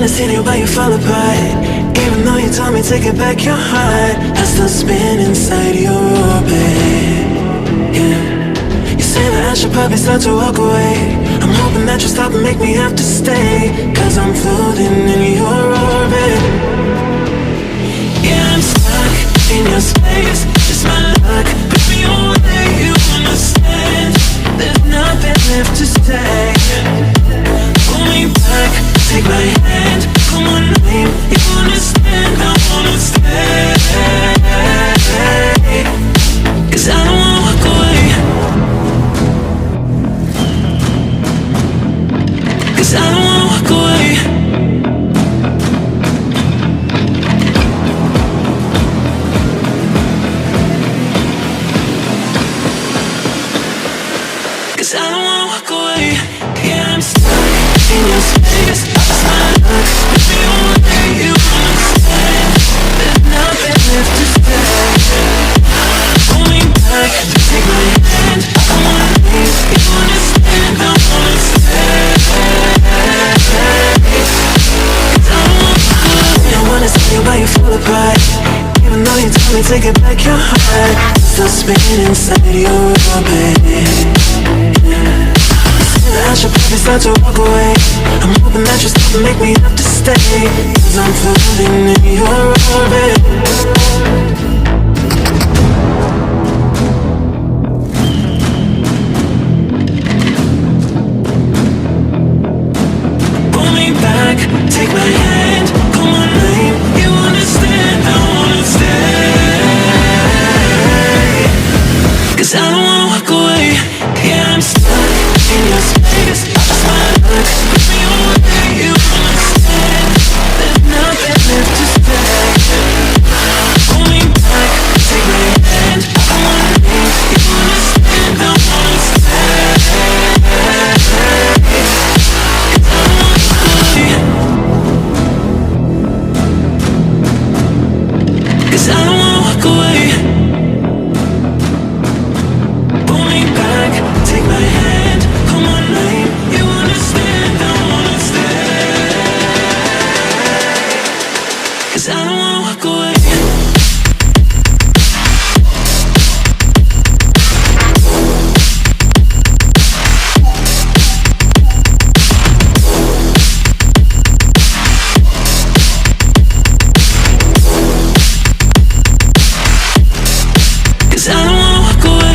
wanna see you, but you fall apart. Even though you told me to get back your heart, I still spin inside your orbit. Yeah. You say that I should probably start to walk away. I'm hoping that you'll stop and make me have to stay, cause I'm floating in your orbit. Yeah, I'm stuck in your space, just my luck. Push me away, you understand. There's nothing left to say. Pull me back, take my hand, call my name, you understand. I wanna stay, cause I don't wanna walk away, cause I don't wanna walk away, cause I don't wanna walk away. Yeah, I'm stuck in your space, just my luck. Push me away, you understand. There's nothing left to say. Pull me back, take my hand, I wanna leave, you understand. I wanna stay, cause I don't wanna walk away. I wanna see you while you fall apart. Even though you told me to get back your heart, still spinning inside your orbit. I should probably start to walk away. I'm hoping that you'll stop and make me have to stay, cause I'm floating in your orbit. Pull me back, take my hand, call my name, you understand. I wanna stay, cause I don't wanna walk away. Yeah, I'm stuck in your space, just my luck. Push me away, you understand. There's nothing left to say. Pull me back, take my hand, I wanna leave, you understand. I wanna stay, cause I don't wanna stay, cause I don't wanna walk away. Pull me back, take my hand, call my name, you understand. I wanna stay, cause I don't wanna walk away. Cause I don't wanna walk away.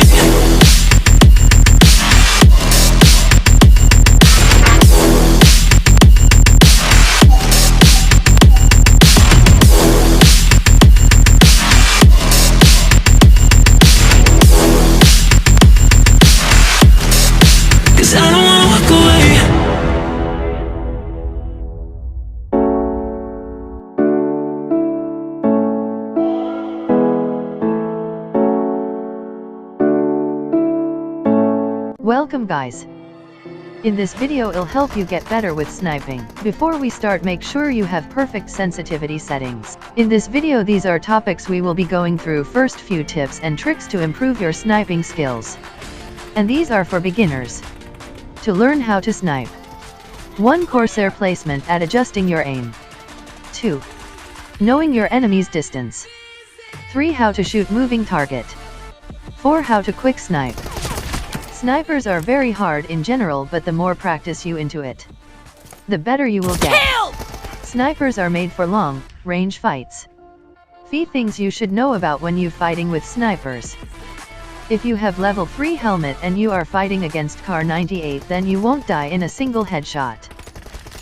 Cause I don't wanna walk away. Welcome guys. In this video it'll help you get better with sniping. Before we start, make sure you have perfect sensitivity settings. In this video these are topics we will be going through. First, few tips and tricks to improve your sniping skills. And these are for beginners. To learn how to snipe. 1. Corsair placement at adjusting your aim. 2. Knowing your enemy's distance. 3. How to shoot moving target. 4. How to quick snipe. Snipers are very hard in general, but the more practice you into it, the better you will get. Kill! Snipers are made for long range fights. Few things you should know about when you fighting with snipers. If you have level 3 helmet and you are fighting against Kar 98, then you won't die in a single headshot,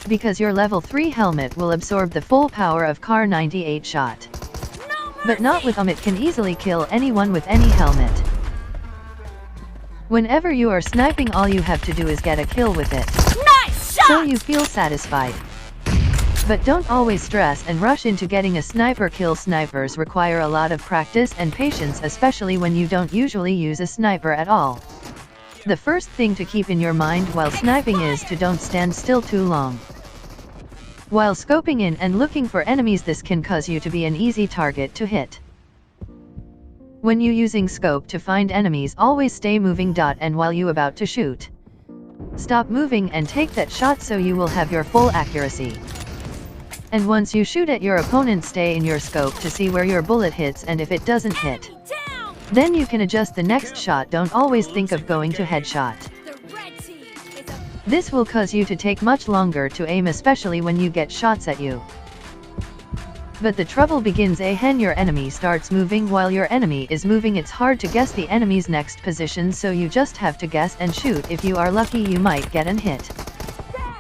because your level 3 helmet will absorb the full power of Kar 98 shot. But not with it can easily kill anyone with any helmet. Whenever you are sniping, all you have to do is get a kill with it. Nice shot! So you feel satisfied. But don't always stress and rush into getting a sniper kill. Snipers require a lot of practice and patience, especially when you don't usually use a sniper at all. The first thing to keep in your mind while sniping is to don't stand still too long. While scoping in and looking for enemies, this can cause you to be an easy target to hit. When you using scope to find enemies, always stay moving. And while you about to shoot, stop moving and take that shot so you will have your full accuracy. And once you shoot at your opponent, stay in your scope to see where your bullet hits, and if it doesn't hit, then you can adjust the next shot. Don't always think of going to headshot. This will cause you to take much longer to aim, especially when you get shots at you. But the trouble begins when your enemy starts moving. While your enemy is moving, it's hard to guess the enemy's next position, so you just have to guess and shoot. If you are lucky, you might get an hit.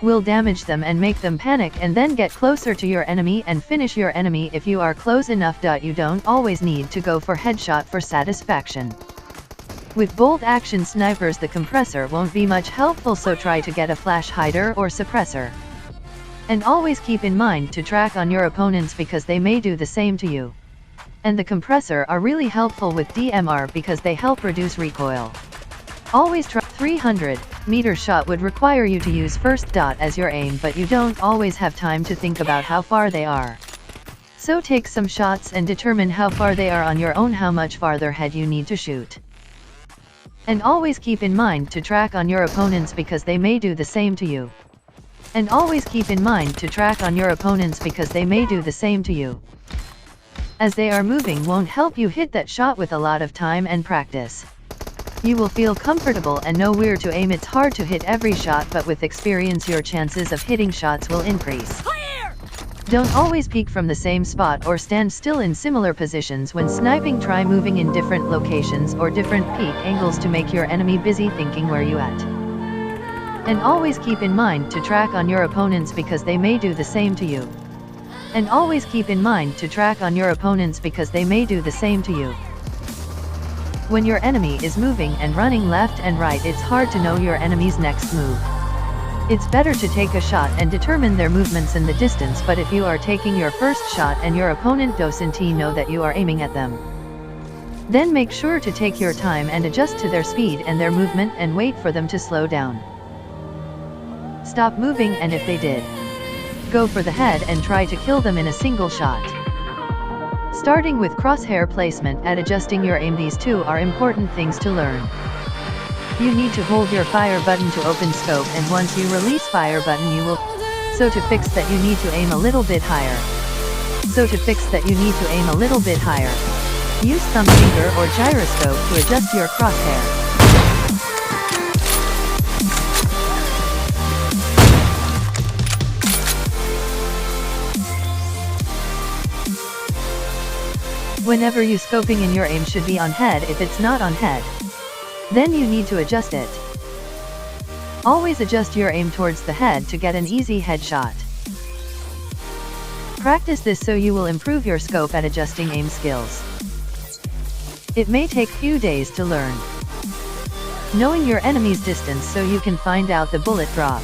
Will damage them and make them panic, and then get closer to your enemy and finish your enemy if you are close enough. You don't always need to go for headshot for satisfaction. With bolt action snipers, the compressor won't be much helpful, so try to get a flash hider or suppressor. And always keep in mind to track on your opponents, because they may do the same to you. And the compressor are really helpful with DMR because they help reduce recoil. Always try. 300-meter shot would require you to use first dot as your aim, but you don't always have time to think about how far they are. So take some shots and determine how far they are on your own, how much farther ahead you need to shoot. And always keep in mind to track on your opponents because they may do the same to you. And always keep in mind to track on your opponents because they may do the same to you. As they are moving won't help you hit that shot with a lot of time and practice. You will feel comfortable and know where to aim. It's hard to hit every shot, but with experience your chances of hitting shots will increase. Don't always peek from the same spot or stand still in similar positions when sniping. Try moving in different locations or different peek angles to make your enemy busy thinking where you at. And always keep in mind to track on your opponents because they may do the same to you. And always keep in mind to track on your opponents because they may do the same to you. When your enemy is moving and running left and right, it's hard to know your enemy's next move. It's better to take a shot and determine their movements in the distance, but if you are taking your first shot and your opponent doesn't know that you are aiming at them, then make sure to take your time and adjust to their speed and their movement and wait for them to slow down. Stop moving, and if they did, go for the head and try to kill them in a single shot. Starting with crosshair placement and adjusting your aim, these two are important things to learn. You need to hold your fire button to open scope, and once you release fire button you will. So to fix that you need to aim a little bit higher. Use thumb finger or gyroscope to adjust your crosshair. Whenever you scoping in, your aim should be on head. If it's not on head, then you need to adjust it. Always adjust your aim towards the head to get an easy headshot. Practice this so you will improve your scope at adjusting aim skills. It may take few days to learn. Knowing your enemy's distance so you can find out the bullet drop.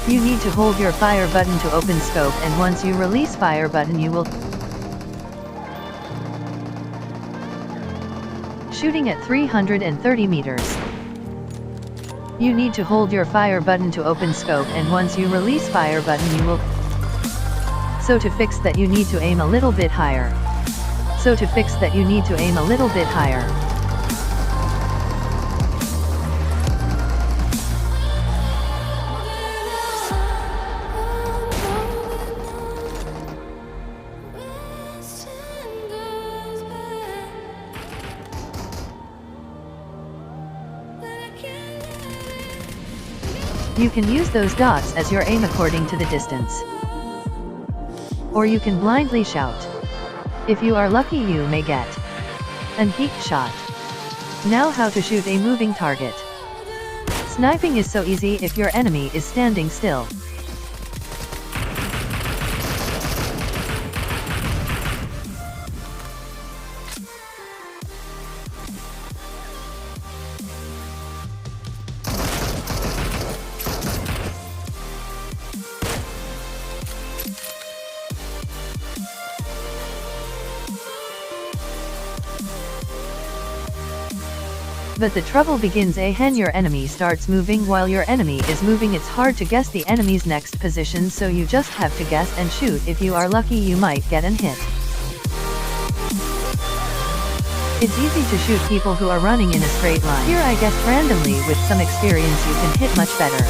You need to hold your fire button to open scope, and once you release fire button you will. Shooting at 330 meters. You need to hold your fire button to open scope, and once you release fire button you will. So to fix that you need to aim a little bit higher. You can use those dots as your aim according to the distance. Or you can blindly shout. If you are lucky you may get an heat shot. Now how to shoot a moving target. Sniping is so easy if your enemy is standing still. But the trouble begins when your enemy starts moving. While your enemy is moving, it's hard to guess the enemy's next position, so you just have to guess and shoot. If you are lucky you might get an hit. It's easy to shoot people who are running in a straight line. Here I guess randomly with some experience you can hit much better.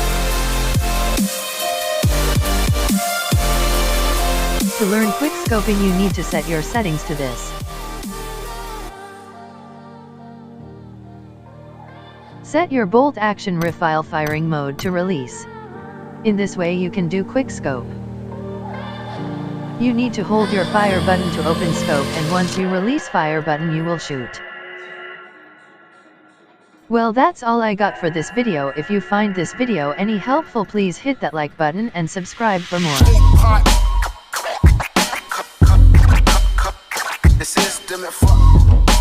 To learn quick scoping you need to set your settings to this. Set your bolt action rifle firing mode to release. In this way you can do quick scope. You need to hold your fire button to open scope, and once you release fire button you will shoot. Well, that's all I got for this video. If you find this video any helpful, please hit that like button and subscribe for more. The system and fuck.